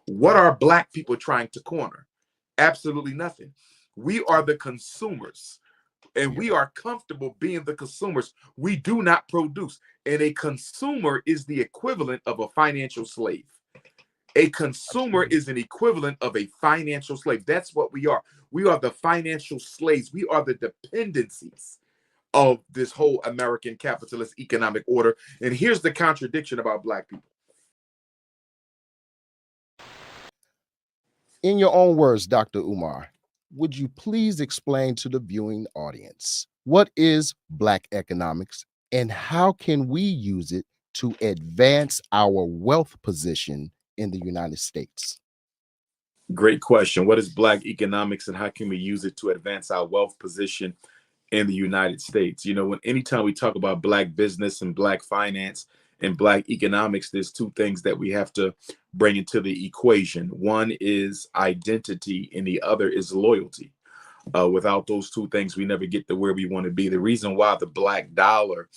What are black people trying to corner? Absolutely nothing. We are the consumers, and we are comfortable being the consumers. We do not produce. And a consumer is the equivalent of a financial slave. A consumer is an equivalent of a financial slave. That's what we are. We are the financial slaves. We are the dependencies of this whole American capitalist economic order. And here's the contradiction about black people. In your own words, Dr. Umar, would you please explain to the viewing audience what is Black economics and how can we use it to advance our wealth position in the United States? Great question. What is Black economics and how can we use it to advance our wealth position in the United States? You know, anytime we talk about Black business and Black finance and Black economics, there's two things that we have to bring into the equation. One is identity and the other is loyalty. Without those two things, we never get to where we want to be. The reason why the Black dollar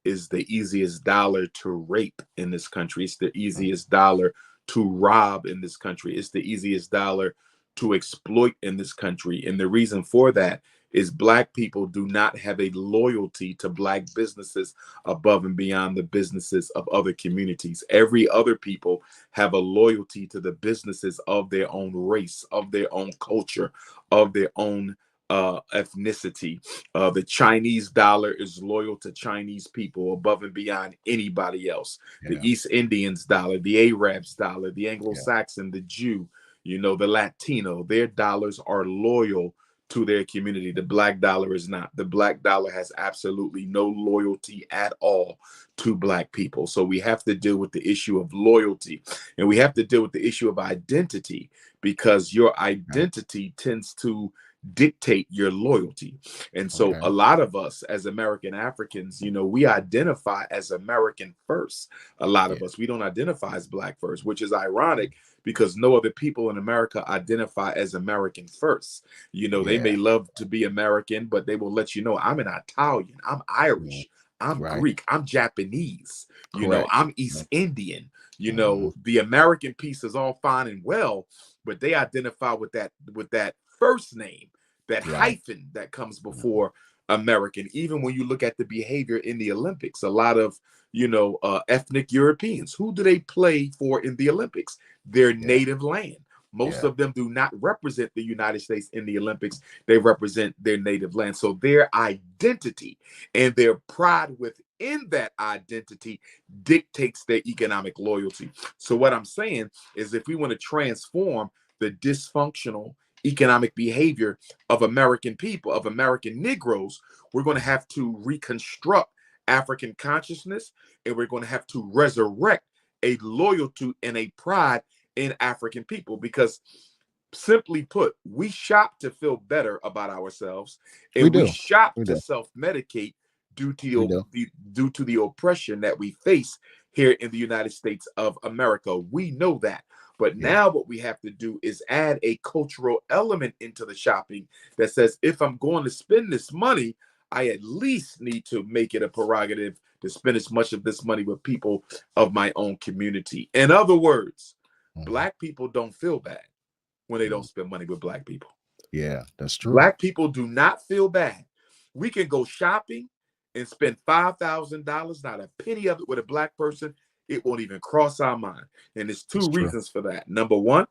is the easiest dollar to rape in this country, it's the easiest dollar to rob in this country, it's the easiest dollar to exploit in this country. And the reason for that is Black people do not have a loyalty to Black businesses above and beyond the businesses of other communities. Every other people have a loyalty to the businesses of their own race, of their own culture, of their own ethnicity. The Chinese dollar is loyal to Chinese people above and beyond anybody else. The East Indians dollar, the Arabs dollar, the Anglo-Saxon, the Jew, you know, the Latino, their dollars are loyal to their community. The Black dollar is not. The Black dollar has absolutely no loyalty at all to Black people. So we have to deal with the issue of loyalty, and we have to deal with the issue of identity, because your identity tends to dictate your loyalty. And so a lot of us as American Africans, you know, we identify as American first. A lot of us, we don't identify as Black first, which is ironic because no other people in America identify as American first. You know, they may love to be American, but they will let you know, I'm an Italian, I'm Irish, I'm Greek, I'm Japanese, you know, I'm East Indian. You know, the American piece is all fine and well, but they identify with that first name, that hyphen that comes before American. Even when you look at the behavior in the Olympics, a lot of, you know, ethnic Europeans, who do they play for in the Olympics? Their native land. Most of them do not represent the United States in the Olympics. They represent their native land. So their identity and their pride within that identity dictates their economic loyalty. So what I'm saying is, if we want to transform the dysfunctional economic behavior of American people, of American Negroes, we're going to have to reconstruct African consciousness, and we're going to have to resurrect a loyalty and a pride in African people. Because simply put, we shop to feel better about ourselves, and we shop to self-medicate due to the oppression that we face here in the United States of America. We know that. But now what we have to do is add a cultural element into the shopping that says, if I'm going to spend this money, I at least need to make it a prerogative to spend as much of this money with people of my own community. In other words, Black people don't feel bad when they don't spend money with Black people. Yeah, that's true. Black people do not feel bad. We can go shopping and spend $5,000, not a penny of it with a Black person. It won't even cross our mind. And there's two reasons for that. Number one,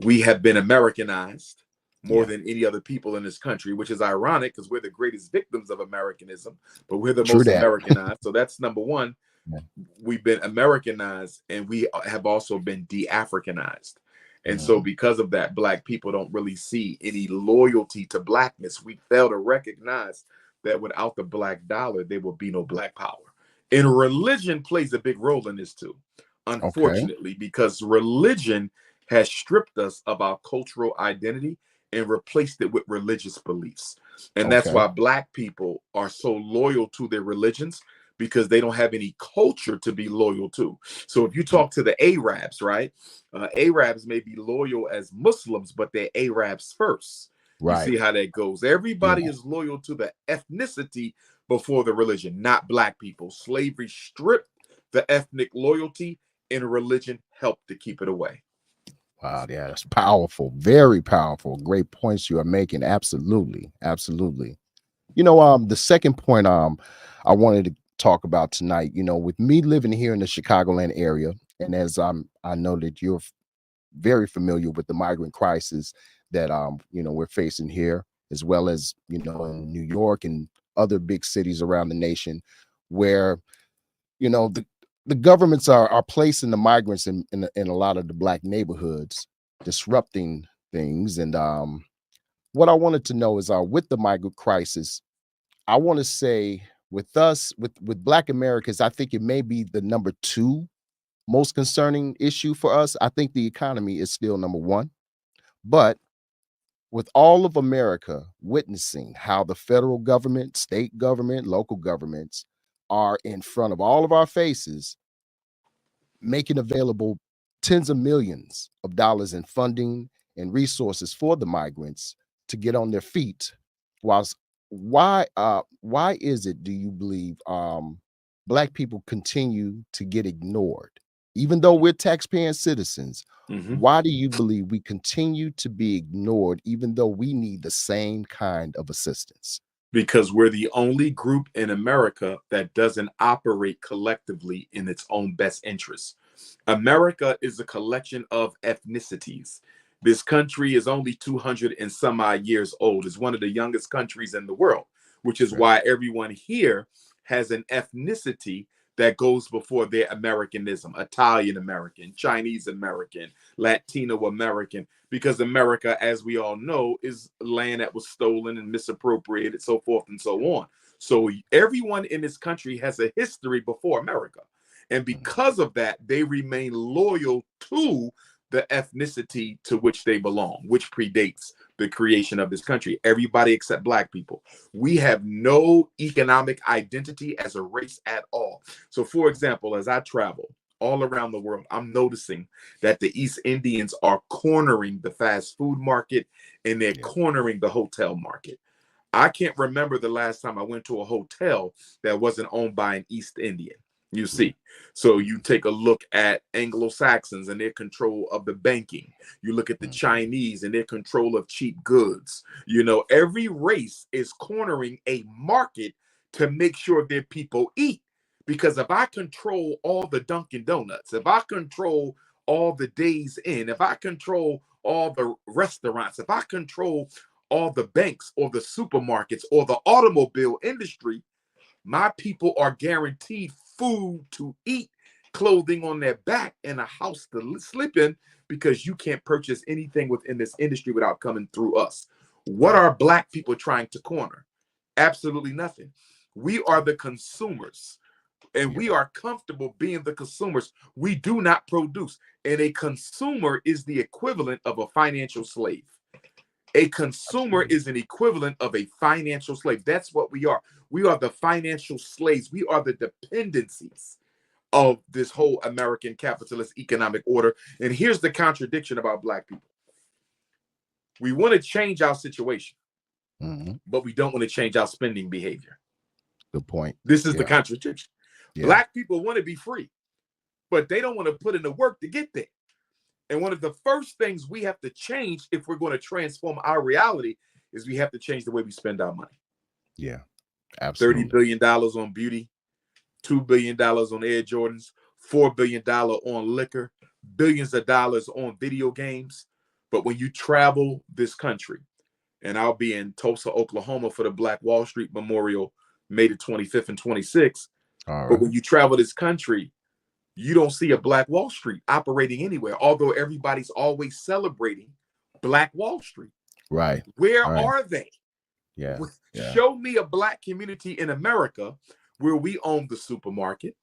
we have been Americanized more than any other people in this country, which is ironic because we're the greatest victims of Americanism, but we're the most Americanized. So that's number one. We've been Americanized, and we have also been de-Africanized. And so because of that, Black people don't really see any loyalty to Blackness. We fail to recognize that without the Black dollar, there will be no Black power. And religion plays a big role in this too, unfortunately, because religion has stripped us of our cultural identity and replaced it with religious beliefs. And that's why Black people are so loyal to their religions, because they don't have any culture to be loyal to. So if you talk to the Arabs, right, Arabs may be loyal as Muslims, but they're Arabs first. You see how that goes. Everybody is loyal to the ethnicity before the religion, not Black people. Slavery stripped the ethnic loyalty, and religion helped to keep it away. Wow, yeah, that's powerful, very powerful. Great points you are making. Absolutely, absolutely. The second point I wanted to talk about tonight, with me living here in the Chicagoland area, and as I know that you're very familiar with the migrant crisis that we're facing here, as well as in New York and other big cities around the nation, where the governments are placing the migrants in a lot of the black neighborhoods, disrupting things. And what I wanted to know is, with the migrant crisis, I want to say, with us, with Black Americans, I think it may be the number two most concerning issue for us. I think the economy is still number one, but with all of America witnessing how the federal government, state government, local governments are in front of all of our faces, making available tens of millions of dollars in funding and resources for the migrants to get on their feet. Whilst why is it, do you believe, black people continue to get ignored even though we're taxpaying citizens? Mhm. Why do you believe we continue to be ignored even though we need the same kind of assistance? Because we're the only group in America that doesn't operate collectively in its own best interests. America is a collection of ethnicities. This country is only 200 and some odd years old. It's one of the youngest countries in the world, which is Right. why everyone here has an ethnicity that goes before their Americanism: Italian American, Chinese American, Latino American, because America, as we all know, is land that was stolen and misappropriated, so forth and so on. So everyone in this country has a history before America. And Mhm. because of that, they remain loyal to the ethnicity to which they belong, which predates the creation of this country. Everybody except black people. We have no economic identity as a race at all. So, for example, as I travel all around the world, I'm noticing that the East Indians are cornering the fast food market and they're Yeah. cornering the hotel market. I can't remember the last time I went to a hotel that wasn't owned by an East Indian. You Yeah. see, so you take a look at Anglo-Saxons and their control of the banking. You look at the Mhm. Chinese and their control of cheap goods. Every race is cornering a market to make sure their people eat. Because if I control all the Dunkin' Donuts, if I control all the Days Inn, if I control all the restaurants, if I control all the banks or the supermarkets or the automobile industry, my people are guaranteed food to eat, clothing on their back, and a house to sleep in, because you can't purchase anything within this industry without coming through us. What Right. are black people trying to corner? Absolutely nothing. We are the consumers, and Yeah. we are comfortable being the consumers. We do not produce. And a consumer is the equivalent of a financial slave. A consumer Absolutely. is an equivalent of a financial slave. That's what we are. We are the financial slaves. We are the dependencies of this whole American capitalist economic order. And here's the contradiction about black people: we want to change our situation, Mhm. but we don't want to change our spending behavior. Good point. This is the Yeah. contradiction. Yeah. Black people want to be free, but they don't want to put in the work to get there. And one of the first things we have to change if we're going to transform our reality is we have to change the way we spend our money. Yeah. $30 Absolutely. billion on beauty, $2 billion on Air Jordans, $4 billion on liquor, billions of dollars on video games. But when you travel this country, and I'll be in Tulsa, Oklahoma for the Black Wall Street Memorial, May the 25th and 26th. All But right. when you travel this country, you don't see a Black Wall Street operating anywhere, although everybody's always celebrating Black Wall Street. Right. Where Right. are they? Yeah. Yeah. Show me a black community in America where we own the supermarket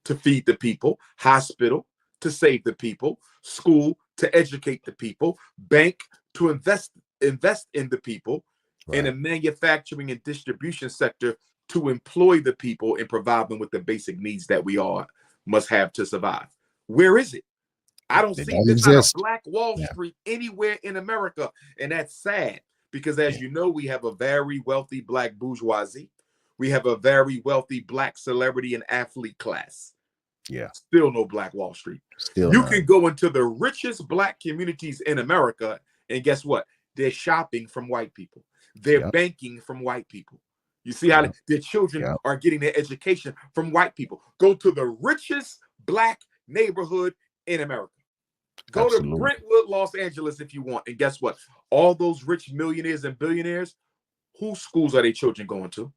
to feed the people, hospital to save the people, school to educate the people, bank to invest in the people, and a Right. manufacturing and distribution sector to employ the people and provide them with the basic needs that we all must have to survive. Where is it? I don't They see, don't there's not a exist. black Wall Yeah. Street anywhere in America. And that's sad because, as Yeah. you know, we have a very wealthy black bourgeoisie. We have a very wealthy black celebrity and athlete class. Yeah. Still no Black Wall Street. Still You can none. go into the richest Black communities in America, and guess what? They're shopping from white people. They're Yep. banking from white people. You see how Yep. their children Yep. are getting their education from white people. Go to the richest Black neighborhood in America. Go to Absolutely. Brentwood, Los Angeles if you want. And guess what? All those rich millionaires and billionaires, whose schools are their children going to?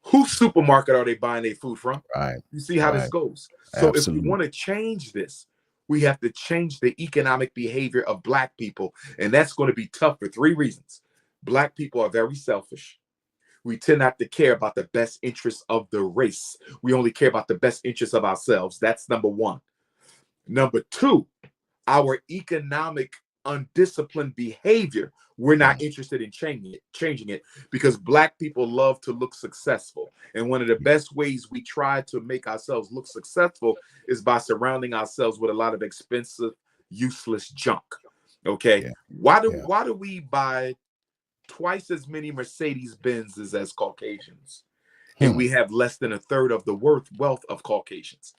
Whose supermarket are they buying their food from? Right. You see how this Right. goes. So if we Absolutely. want to change this, we have to change the economic behavior of Black people. And that's going to be tough for 3 reasons. Black people are very selfish. We tend not to care about the best interests of the race. We only care about the best interests of ourselves. That's number 1. Number 2, our economic undisciplined behavior, we're not interested in changing it because Black people love to look successful. And one of the best ways we try to make ourselves look successful is by surrounding ourselves with a lot of expensive, useless junk. Okay. Yeah. Why do Yeah. we buy twice as many Mercedes Benzes as Caucasians? And we have less than a third of the wealth of Caucasians.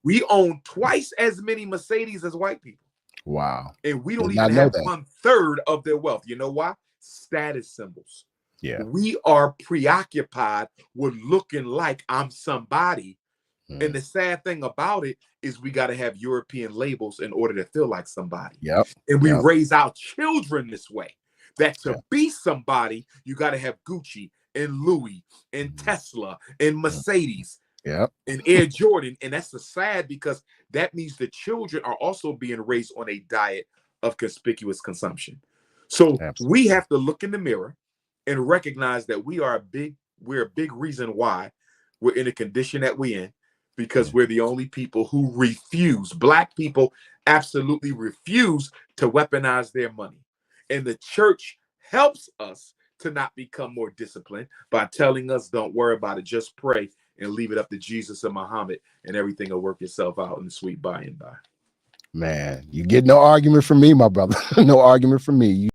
We own twice as many Mercedes as white people. Wow. And we don't Did even not know have that. 1/3 of their wealth. You know why? Status symbols. Yeah. We are preoccupied with looking like I'm somebody. And the sad thing about it is we got to have European labels in order to feel like somebody. Yep. And we Yep. raise our children this way, that to Yep. be somebody, you got to have Gucci and Louis and Tesla and Mercedes. Yep. And Air Jordan. And that's the sad, because that means the children are also being raised on a diet of conspicuous consumption. So Absolutely. we have to look in the mirror and recognize that we're a big reason why we're in the condition that we're in, because we're the only people who refuse. Black people absolutely refuse to weaponize their money. And the church helps us to not become more disciplined by telling us, don't worry about it, just pray and leave it up to Jesus and Muhammad, and everything will work itself out in the sweet by and by. Man, you get no argument from me, my brother. No argument from me.